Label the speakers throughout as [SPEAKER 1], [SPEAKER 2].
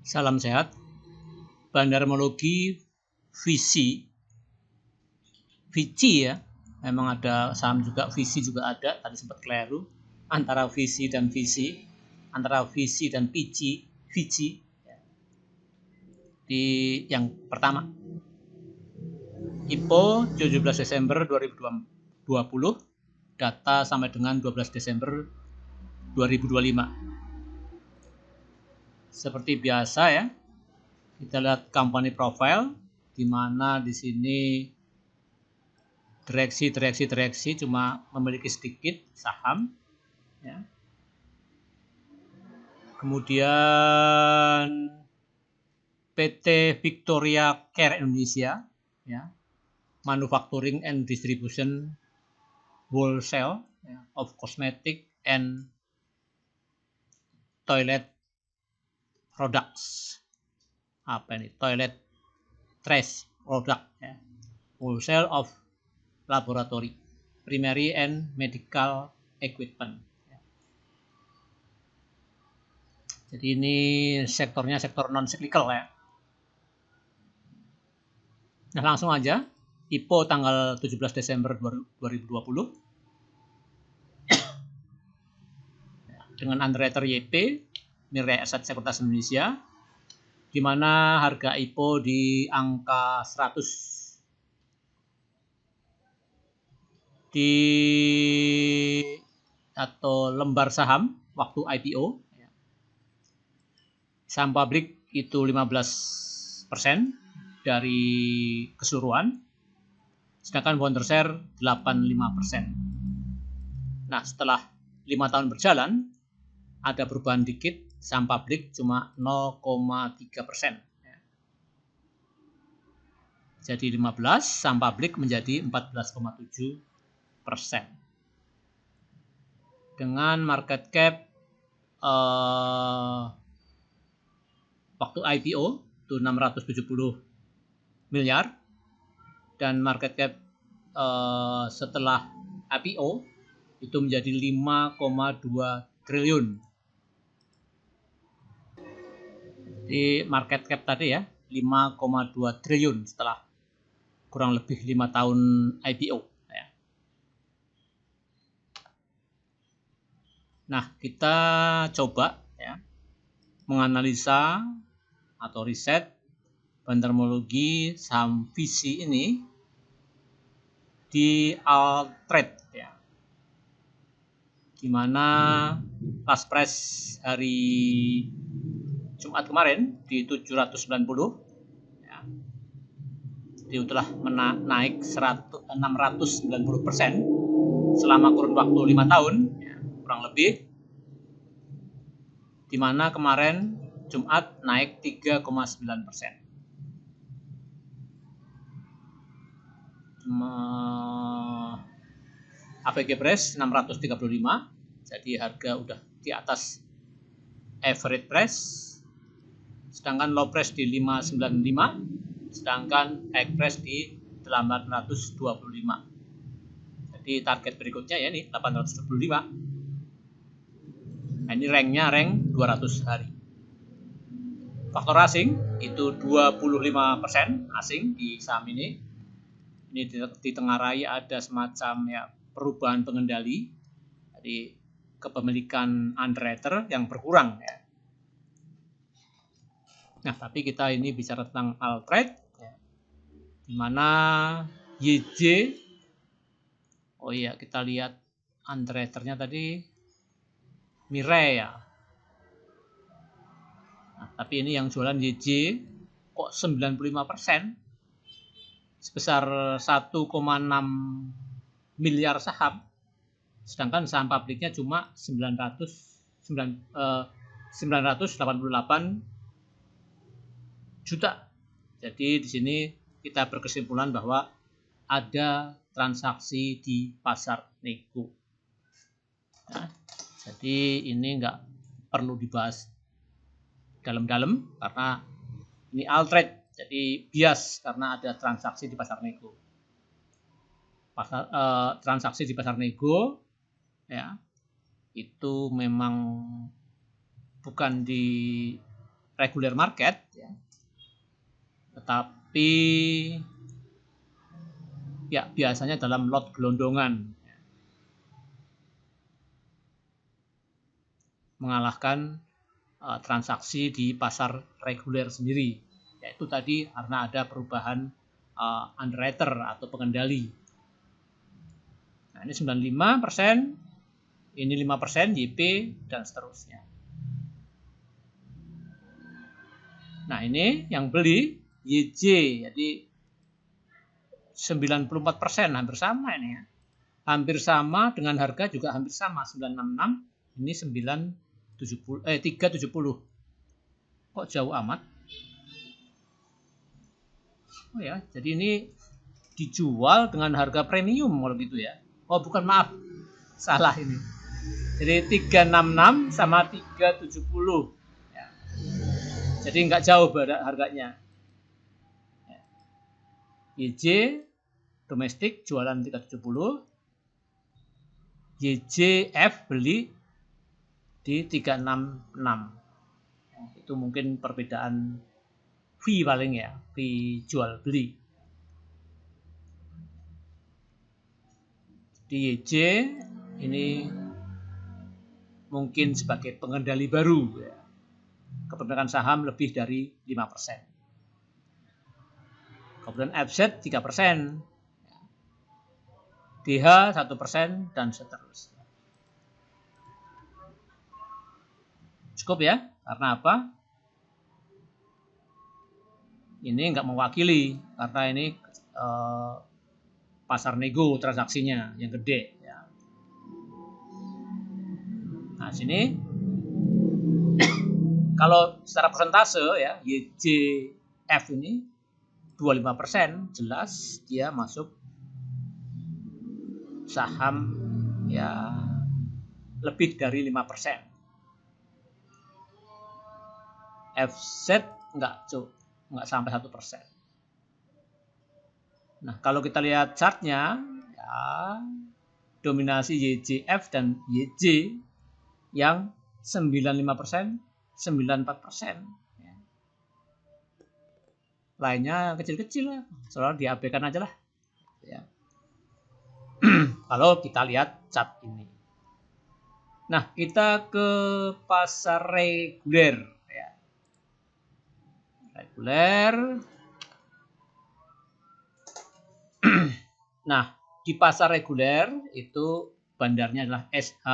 [SPEAKER 1] Salam sehat. Bandarmologi VC ya. Memang ada saham juga, VC juga ada. Tadi sempat keliru antara VC dan VC, antara VC dan VC ya. Di yang pertama, IPO 17 Desember 2020, data sampai dengan 12 Desember 2025. Seperti biasa ya, kita lihat company profile, di mana di sini direksi cuma memiliki sedikit saham ya. Kemudian PT Victoria Care Indonesia ya, manufacturing and distribution wholesale ya, of cosmetic and toilet products. Apa ini? Toilet trash product ya. Wholesale of laboratory, primary and medical equipment. Jadi ini sektornya sektor non cyclical ya. Nah, langsung aja IPO tanggal 17 Desember 2020 dengan underwriter YP, Mirae Asset Sekuritas Indonesia, di mana harga IPO di angka 100 atau lembar saham waktu IPO. Saham publik itu 15% dari keseluruhan, sedangkan founder share 85%. Nah, setelah 5 tahun berjalan, ada perubahan dikit, saham publik cuma 0,3%. Jadi 15, saham publik menjadi 14,7%. Dengan market cap waktu IPO itu 670 miliar, dan market cap setelah IPO itu menjadi 5,2 triliun. Di market cap tadi ya, 5,2 triliun setelah kurang lebih 5 tahun IPO ya. Nah, kita coba ya menganalisa atau riset bandarmologi saham VC ini di Altrade ya, di mana last price hari Jumat kemarin di 790 ya, dia telah naik 690% selama kurun waktu 5 tahun ya, kurang lebih, di mana kemarin Jumat naik 3,9%. AVG price 635, jadi harga udah di atas average price, sedangkan low price di 595, sedangkan high price di 825. Jadi target berikutnya ya ini 825. Nah, ini ranknya rank 200 hari. Faktor asing itu 25% asing di saham ini. Ini ditengarai ada semacam ya perubahan pengendali, jadi kepemilikan underwriter yang berkurang ya. Nah, tapi kita ini bicara tentang Altrade ya, di mana YJ, oh iya kita lihat underwriternya tadi Mirae ya. Nah, tapi ini yang jualan YJ kok 95%, sebesar 1,6 miliar saham, sedangkan saham publiknya cuma 988 juta. Jadi di sini kita berkesimpulan bahwa ada transaksi di pasar nego. Nah, jadi ini nggak perlu dibahas dalam-dalam karena ini Altrade, jadi bias karena ada transaksi di pasar nego. Transaksi di pasar nego ya itu memang bukan di regular market, ya. Tetapi ya biasanya dalam lot gelondongan, mengalahkan transaksi di pasar reguler sendiri, yaitu tadi karena ada perubahan underwriter atau pengendali. Nah, ini 95%, ini 5%, YP, dan seterusnya. Nah, ini yang beli YJ, jadi 94%, hampir sama ini ya. Hampir sama dengan harga juga hampir sama, 966, ini 370. Kok jauh amat? Oh ya, jadi ini dijual dengan harga premium kalau gitu ya. Oh bukan, maaf, salah ini. Jadi 366 sama 370 ya. Jadi nggak jauh beda harganya. YJ domestik jualan 370, YJF beli di 366. Itu mungkin perbedaan fee paling ya, fee jual beli. Di YJ ini mungkin sebagai pengendali baru ya. Kepemilikan saham lebih dari 5%. Kemudian FZ 3%, DH 1%, dan seterusnya. Cukup ya, karena apa? Ini nggak mewakili, karena ini pasar nego transaksinya yang gede. Ya. Nah sini, kalau secara persentase ya, YJF ini 25%, jelas dia masuk saham ya lebih dari 5%. FZ enggak sampai 1%. Nah, kalau kita lihat chartnya, ya, dominasi YJF dan YJ yang 95%, 94%. Ya. Lainnya kecil-kecil lah, soalnya diabaikan aja lah. Ya. Kalau kita lihat chart ini. Nah, kita ke pasar reguler. Ya. Reguler. Nah, di pasar reguler itu bandarnya adalah SH,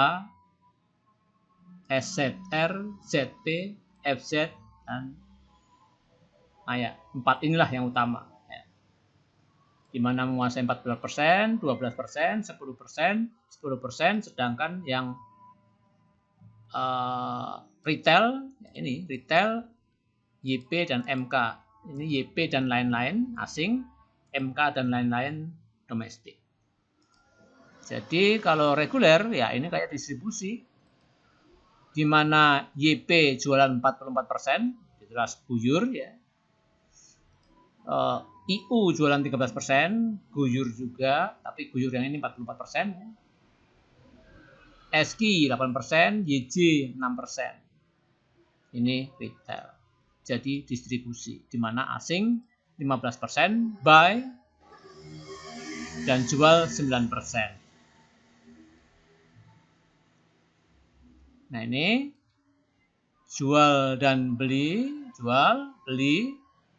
[SPEAKER 1] SZR, ZP, FZ, dan ya, 4 inilah yang utama. Ya. Di mana menguasai 14%, 12%, 10%, 10%, sedangkan yang retail, ini retail, YP dan MK. Ini YP dan lain-lain asing, MK dan lain-lain domestik. Jadi kalau reguler ya ini kayak distribusi, di mana YP jualan 44%, jelas guyur ya. IU jualan 13%, guyur juga, tapi guyur yang ini 44%. Ya. SKI 8%, YJ 6%. Ini retail. Jadi distribusi, di mana asing 15%, buy dan jual 9%. Nah ini jual dan beli, jual, beli,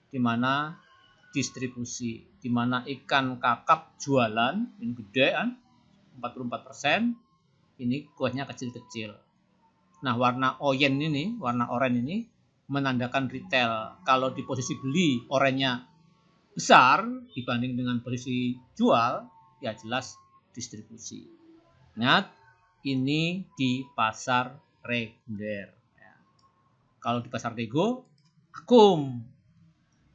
[SPEAKER 1] di mana distribusi, di mana ikan kakap jualan, ini gede kan, 44%, ini kuahnya kecil-kecil. Nah warna oranye ini, warna oranye ini menandakan retail. Kalau di posisi beli oranye besar dibanding dengan posisi jual, ya jelas distribusi. Ingat, ini di pasar reguler. Ya. Kalau di pasar nego, akum.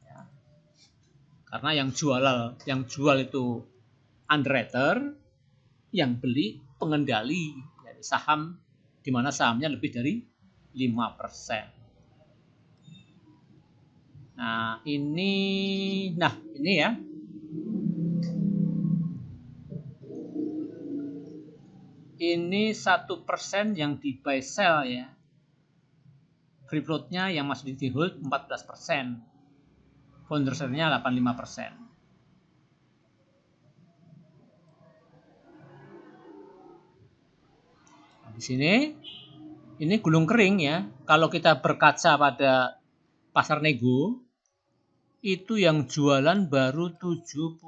[SPEAKER 1] Ya. Karena yang jual itu underwriter, yang beli pengendali, jadi saham di mana sahamnya lebih dari 5%. Nah ini ya. Ini 1% yang di buy sell ya. free float-nya yang masih di hold 14%. Founder share-nya 85%. Nah, di sini ini gulung kering ya. Kalau kita berkaca pada pasar nego, itu yang jualan baru 75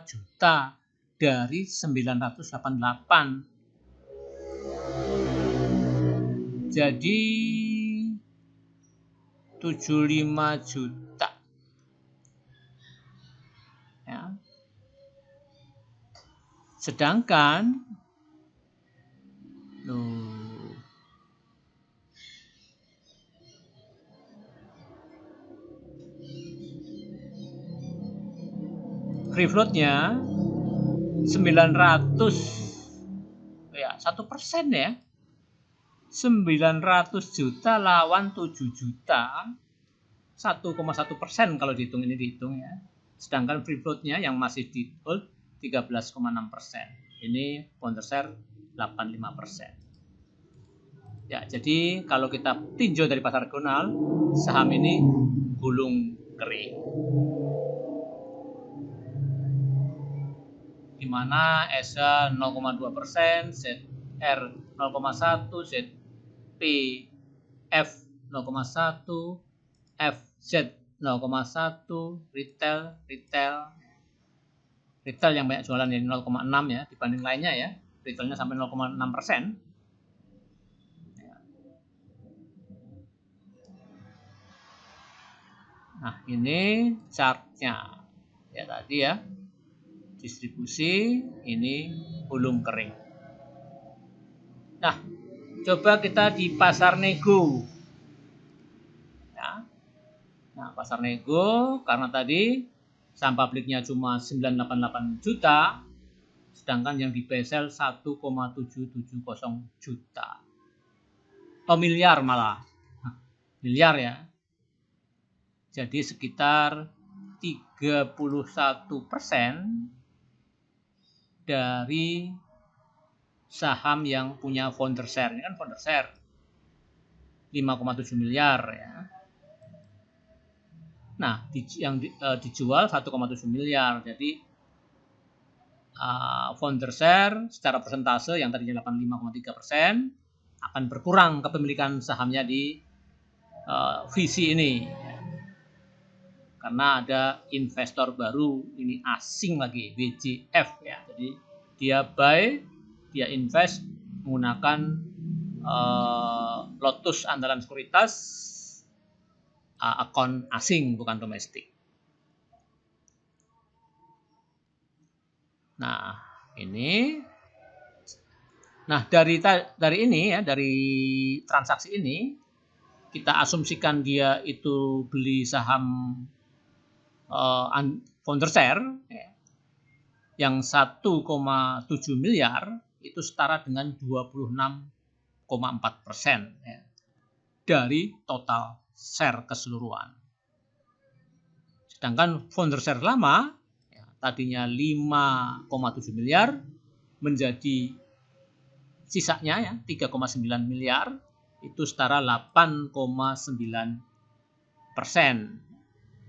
[SPEAKER 1] juta dari 988. Jadi 75 juta. Ya. Sedangkan free float-nya 900 ya 1% ya, 900 juta lawan 7 juta, 1,1% kalau dihitung ya. Sedangkan free float-nya yang masih di hold 13,6%. Ini founder share 85%. Ya, jadi kalau kita tinjau dari pasar regional, saham ini gulung kering. Di mana ESA 0,2%, ZR 0,1%, ZPF 0,1%, FZ 0,1%, retail yang banyak jualan ini 0,6 ya dibanding lainnya ya, retailnya sampai 0,6%. Nah ini chartnya ya tadi ya, distribusi ini gulung kering. Nah coba kita di pasar nego ya. Nah pasar nego karena tadi saham publiknya cuma 988 juta, sedangkan yang di buy sell 1,770 juta. Oh miliar malah, miliar ya. Jadi sekitar 31% dari saham yang punya founder share. Ini kan founder share 5,7 miliar ya. Nah, yang dijual 1,7 miliar. Jadi founder share secara persentase yang tadinya 85,3% akan berkurang kepemilikan sahamnya di visi ini. Karena ada investor baru, ini asing lagi, WJF ya. Jadi dia buy, dia invest menggunakan Lotus Andalan Sekuritas, akun asing bukan domestik. Nah ini, nah dari ini ya, dari transaksi ini kita asumsikan dia itu beli saham founder share ya, yang 1,7 miliar itu setara dengan 26,4% ya, dari total share keseluruhan. Sedangkan founder share lama ya, tadinya 5,7 miliar menjadi sisanya ya 3,9 miliar, itu setara 8,9%.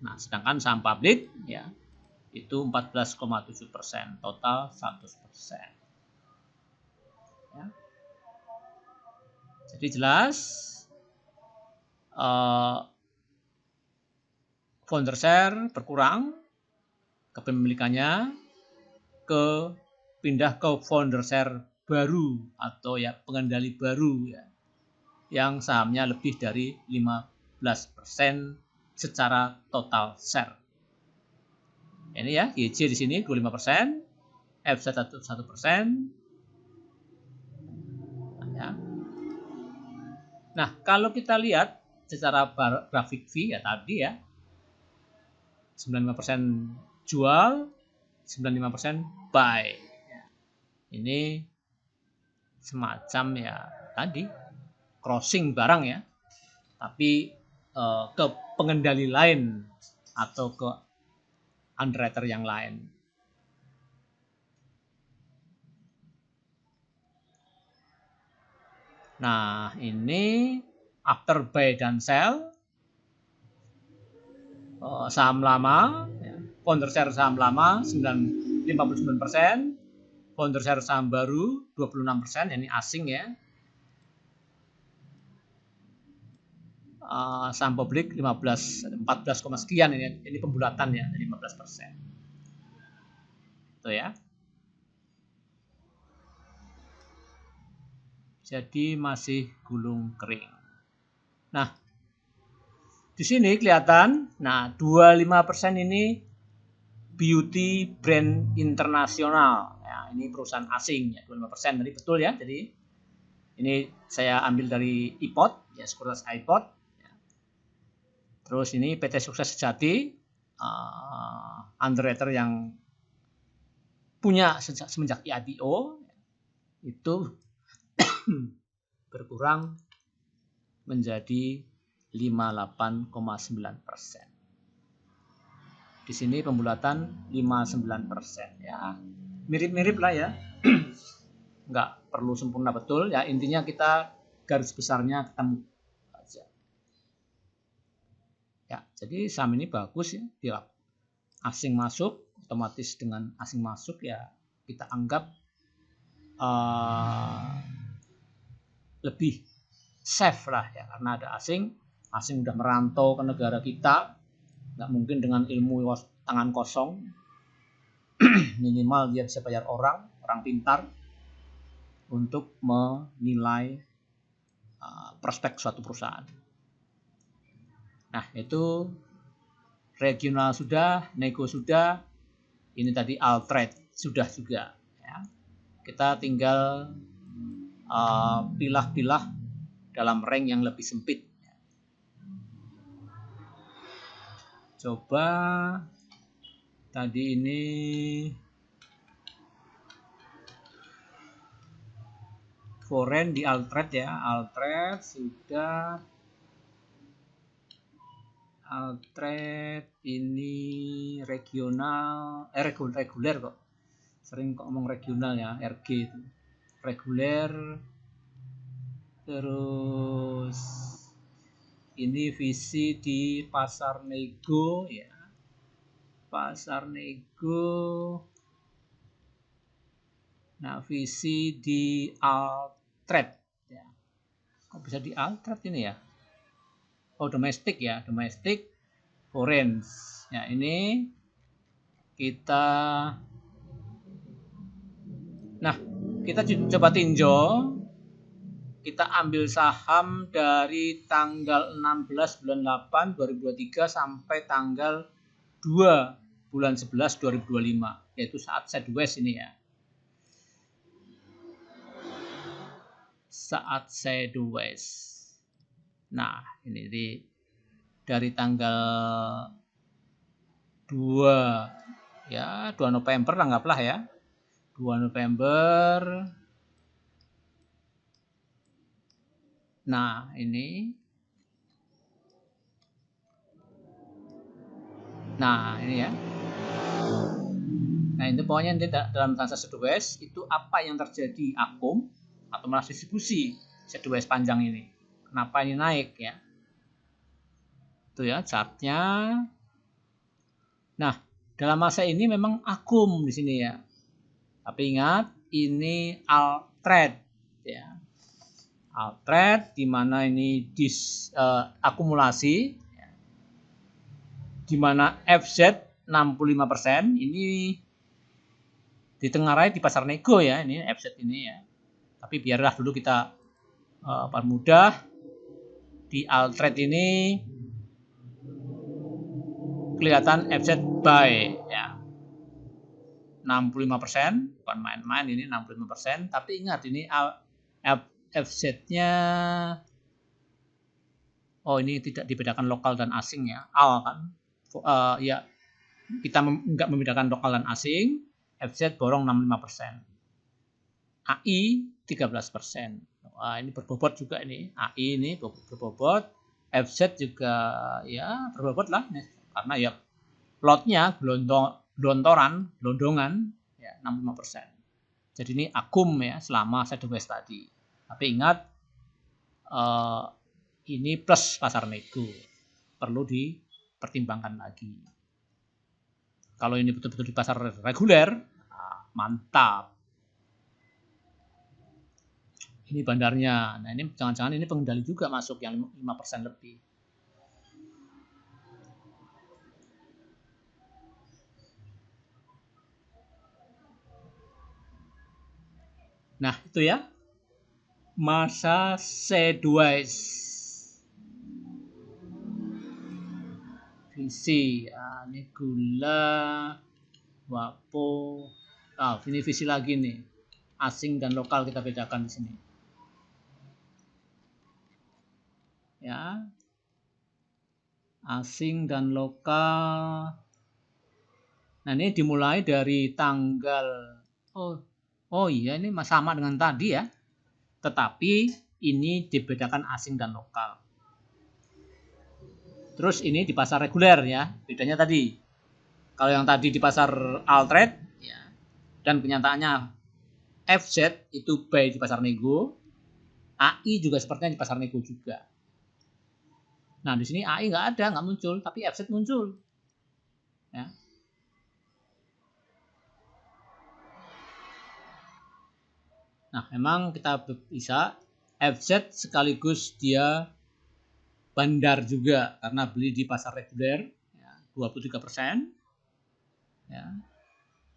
[SPEAKER 1] Nah, sedangkan saham publik ya itu 14,7%, total 100%. Ya. Jadi jelas founder share berkurang kepemilikannya, pindah ke founder share baru atau ya pengendali baru ya, yang sahamnya lebih dari 15% secara total share. Ini ya, YJ di sini 25%, FZ 1%. Ya. Nah, kalau kita lihat secara grafik V ya tadi ya, 95% jual, 95% buy. Ya. Ini semacam ya tadi crossing barang ya, tapi ke pengendali lain atau ke underwriter yang lain. Nah ini after buy dan sell, saham lama, ya. Founder share saham lama 59%, founder share saham baru 26%, ini asing ya. Saham publik 14, sekian ini pembulatan ya, 15%. Itu ya. Jadi masih gulung kering. Nah, di sini kelihatan, nah 25% ini beauty brand internasional. Ya, ini perusahaan asing ya, 25% tadi betul ya. Jadi ini saya ambil dari iPod, ya sekuritas iPod. Ya. Terus ini PT Sukses Sejati, underwriter yang punya semenjak IPO itu berkurang menjadi 58,9%. Di sini pembulatan 59% ya. Mirip-mirip lah ya. Nggak perlu sempurna betul ya, intinya kita garis besarnya ketemu aja. Ya, jadi saham ini bagus ya, dia asing masuk, otomatis dengan asing masuk ya kita anggap lebih safe lah ya, karena ada asing udah merantau ke negara kita, nggak mungkin dengan ilmu tangan kosong. Minimal dia bisa bayar orang pintar untuk menilai prospek suatu perusahaan. Nah, itu regional sudah, nego sudah, ini tadi Altrade sudah juga ya. Kita tinggal pilah-pilah dalam rank yang lebih sempit. Coba tadi ini foreign di Altrade ya, Altrade sudah, Altrade ini regional, reguler kok, sering kok ngomong regional ya, RG itu reguler. Terus ini visi di pasar nego ya, pasar nego. Nah, visi di Altrade ya. Kok bisa di Altrade ini ya? Oh, domestik ya, domestik foreign. Ya, ini kita, nah kita coba tinjau. Kita ambil saham dari tanggal 16 bulan 8 2023 sampai tanggal 2 bulan 11 2025, yaitu saat sideways ini ya. Saat sideways. Nah, ini dari tanggal 2 ya, 2 November anggaplah ya. 2 November. Nah, ini. Nah, ini ya. Nah, itu pokoknya nanti dalam fase sideways itu apa yang terjadi, akum atau malah distribusi sideways panjang ini. Kenapa ini naik ya? Itu ya chartnya. Nah, dalam masa ini memang akum di sini ya. Tapi ingat, ini Altrade ya. Altrade di mana ini akumulasi ya. Di mana FZ 65% ini ditengarai di pasar nego ya, ini FZ ini ya. Tapi biarlah dulu kita permudah. Di Altrade ini kelihatan FZ buy ya. 65%, bukan main-main ini 65%, tapi ingat ini FZ-nya ini tidak dibedakan lokal dan asing ya. Kan ya kita nggak membedakan lokal dan asing. FZ borong 65%. AI 13%. Wah, ini berbobot juga ini. AI ini berbobot. FZ juga ya berbobot lah nih. Karena ya lotnya gelondongan ya 65%. Jadi ini akum ya selama sideways tadi. Tapi ingat ini plus pasar nego, perlu dipertimbangkan lagi. Kalau ini betul-betul di pasar reguler, mantap. Ini bandarnya. Nah, ini jangan-jangan ini pengendali juga masuk yang 5% lebih. Nah, itu ya. Masa sideways. Visi, ini gula, wapo. Ini visi lagi nih. Asing dan lokal kita bedakan di sini. Ya. Asing dan lokal. Nah, ini dimulai dari tanggal oh iya, ini sama dengan tadi ya. Tetapi ini dibedakan asing dan lokal. Terus ini di pasar reguler ya. Bedanya tadi. Kalau yang tadi di pasar Altrade ya, dan kenyataannya FZ itu buy di pasar nego, AI juga sepertinya di pasar nego juga. Nah, di sini AI nggak ada, nggak muncul, tapi FZ muncul. Ya. Nah, memang kita bisa FZ sekaligus dia bandar juga karena beli di pasar reguler ya, 23%. Ya.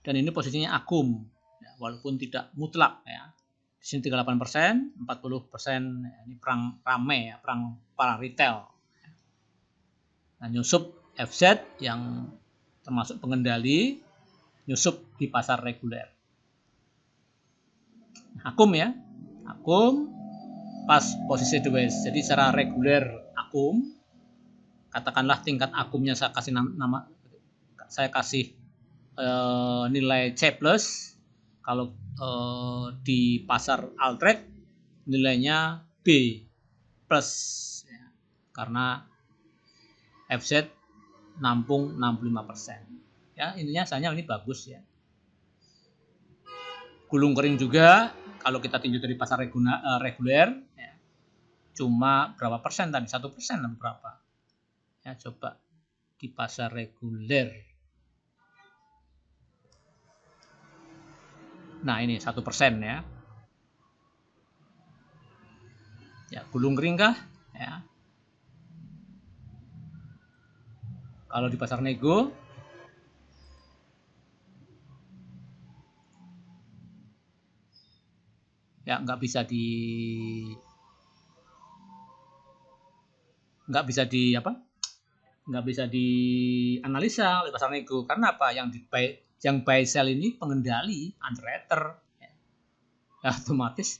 [SPEAKER 1] Dan ini posisinya akum, ya, walaupun tidak mutlak ya. Di sini 38%, 40% ya, ini perang rame ya, perang para retail. Nah, nyusup FZ yang termasuk pengendali, nyusup di pasar reguler. Akum ya, akum pas posisi sideways. Jadi secara reguler akum, katakanlah tingkat akumnya saya kasih nama, saya kasih nilai C+. Kalau di pasar Altrade nilainya B plus ya, karena FZ nampung 65%. Ya, intinya saya ini bagus ya. Gulung kering juga kalau kita tinjau dari pasar reguler ya, cuma berapa persen tadi? 1% atau berapa? Ya, coba di pasar reguler. Nah, ini 1% ya. Ya, gulung kering kah? Ya. Kalau di pasar nego ya nggak bisa dianalisa oleh pasar nego karena apa? Yang buy sell ini pengendali underwriter ya. Otomatis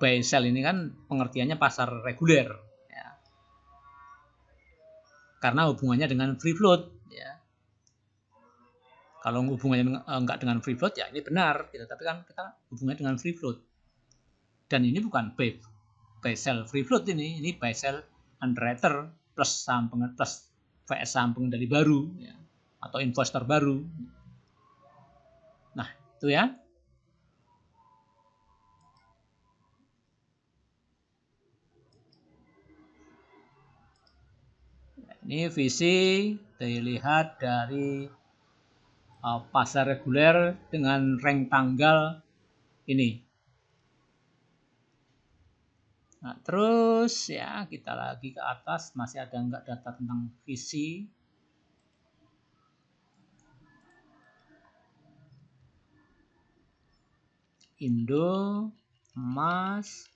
[SPEAKER 1] buy sell ini kan pengertiannya pasar reguler ya. Karena hubungannya dengan free float ya. Kalau hubungannya enggak dengan free float ya ini benar gitu. Tapi kan kita hubungannya dengan free float. Dan ini bukan buy sell free float ini buy sell underwriter plus saham plus VS saham pengendali baru ya, atau investor baru. Nah, itu ya. Ini visi dilihat dari pasar reguler dengan rank tanggal ini. Nah, terus ya kita lagi ke atas, masih ada enggak data tentang visi? Indo, emas.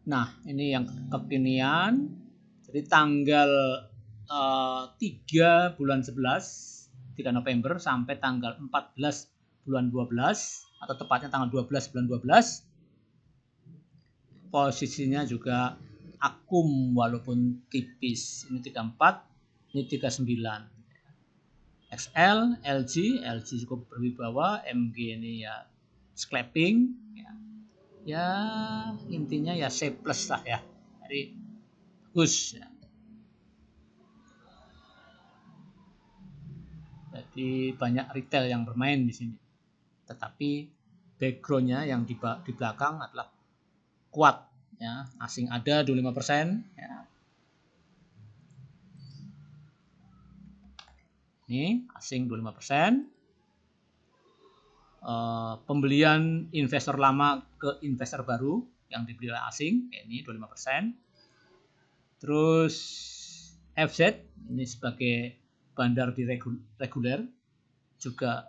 [SPEAKER 1] Nah, ini yang kekinian. Jadi tanggal 3 bulan 11, 3 November sampai tanggal 14 bulan 12 atau tepatnya tanggal 12 bulan 12. Posisinya juga akum walaupun tipis. Ini 34, ini 39. XL, LG cukup berwibawa, MG ini ya scalping ya intinya ya C plus lah ya. Jadi bagus ya. Jadi banyak retail yang bermain di sini. Tetapi backgroundnya yang di belakang adalah kuat ya, asing ada 25% ya. Ini asing 25%. Pembelian investor lama ke investor baru yang dibeli oleh asing, ini 25%. Terus FZ ini sebagai bandar di reguler juga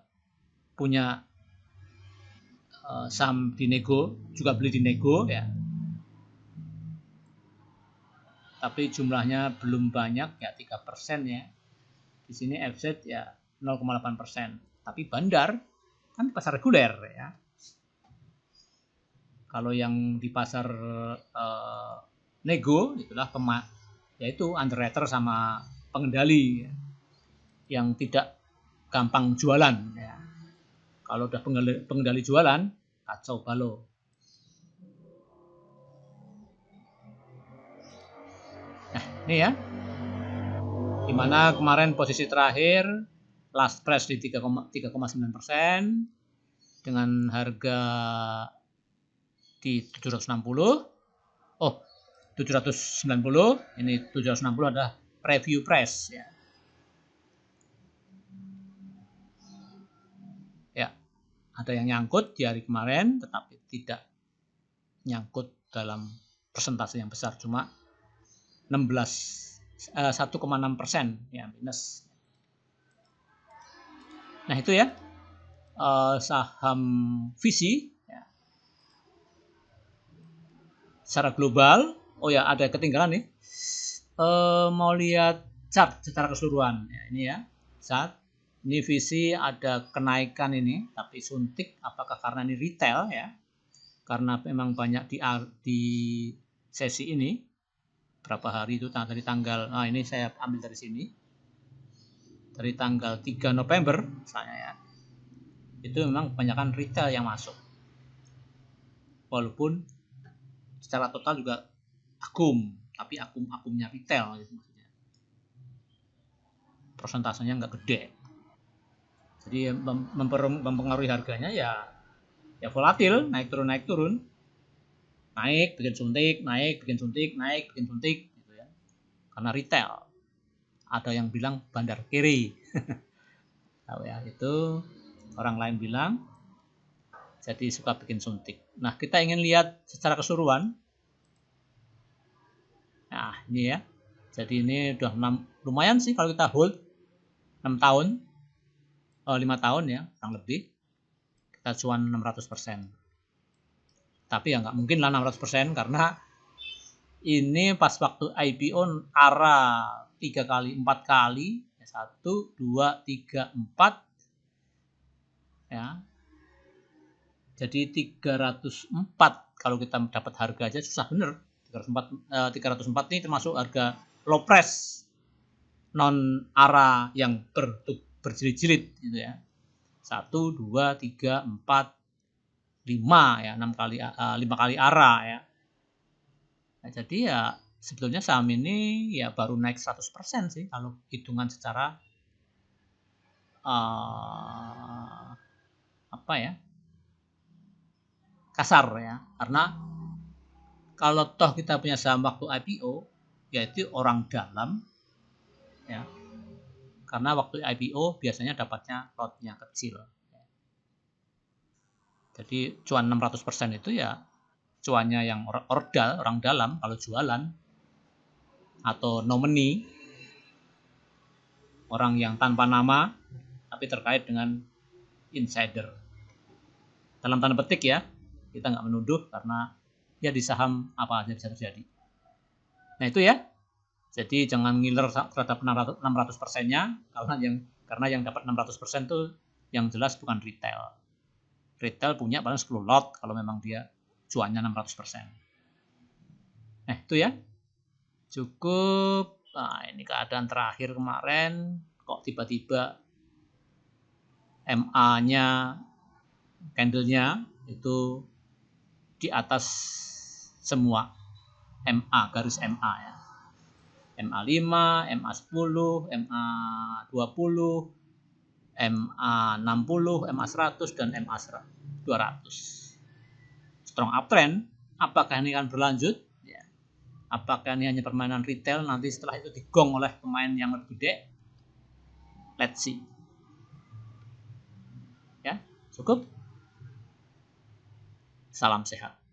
[SPEAKER 1] punya saham di nego, juga beli di nego ya. Tapi jumlahnya belum banyak ya, 3% ya. Di sini FZ ya 0,8%. Tapi bandar kan pasar reguler ya. Kalau yang di pasar nego itulah yaitu underwriter sama pengendali ya, yang tidak gampang jualan ya. Kalau udah pengendali jualan, kacau balau. Nah, ini ya. Dimana kemarin posisi terakhir last price di 3,9% dengan harga di 760. Oh, 790. Ini 760 adalah preview price ya. Ya, ada yang nyangkut di hari kemarin tetapi tidak nyangkut dalam persentase yang besar, cuma 1,6% ya, minus. Nah, itu ya saham visi ya. Secara global, oh ya ada ketinggalan nih. Mau lihat chart secara keseluruhan ya, ini ya chart. Ini visi ada kenaikan ini, tapi suntik apakah karena ini retail ya? Karena memang banyak di sesi ini. Berapa hari itu dari tanggal, nah ini saya ambil dari sini. Dari tanggal 3 November misalnya ya. Itu memang kebanyakan retail yang masuk. Walaupun secara total juga akum, tapi akumnya retail gitu maksudnya. Persentasenya nggak gede. Jadi mempengaruhi harganya ya volatil, naik turun. Naik, bikin suntik, naik, bikin suntik, naik, bikin suntik gitu ya. Karena retail. Ada yang bilang bandar kiri. Tahu ya, itu orang lain bilang jadi suka bikin suntik. Nah, kita ingin lihat secara keseluruhan. Nah, ini ya. Jadi ini udah lumayan sih kalau kita hold 6 tahun. 5 tahun ya, kurang lebih. Kita cuan 600%. Tapi ya nggak mungkin lah 600% karena ini pas waktu IPO ARA 3 kali, 4 kali. 1, 2, 3, 4. Ya. Jadi 304 kalau kita dapat harga aja susah bener. 304 ini termasuk harga low price non ARA yang berjilid-jilid gitu ya. 1, 2, 3, 4, 5 ya, 5 kali ARA ya. Nah, jadi ya sebetulnya saham ini ya baru naik 100% sih kalau hitungan secara apa ya? Kasar ya. Karena kalau toh kita punya saham waktu IPO yaitu orang dalam ya. Karena waktu IPO biasanya dapatnya lotnya kecil. Jadi cuan 600% itu ya cuannya yang ordal, orang dalam kalau jualan, atau nominee, orang yang tanpa nama tapi terkait dengan insider. Dalam tanda petik ya, kita nggak menuduh karena ya di saham apa aja bisa terjadi. Nah itu ya, jadi jangan ngiler terhadap 600%-nya karena yang dapat 600% itu yang jelas bukan retail. Retail punya paling 10 lot kalau memang dia cuannya 600%. Nah itu ya, cukup. Nah ini keadaan terakhir kemarin kok tiba-tiba MA-nya, candle-nya itu di atas semua MA, garis MA ya. MA5, MA10, MA20, MA60, MA100 dan MA100. 200. Strong uptrend, apakah ini akan berlanjut? Ya. Apakah ini hanya permainan retail, nanti setelah itu digong oleh pemain yang lebih gede? Let's see. Ya, cukup. Salam sehat.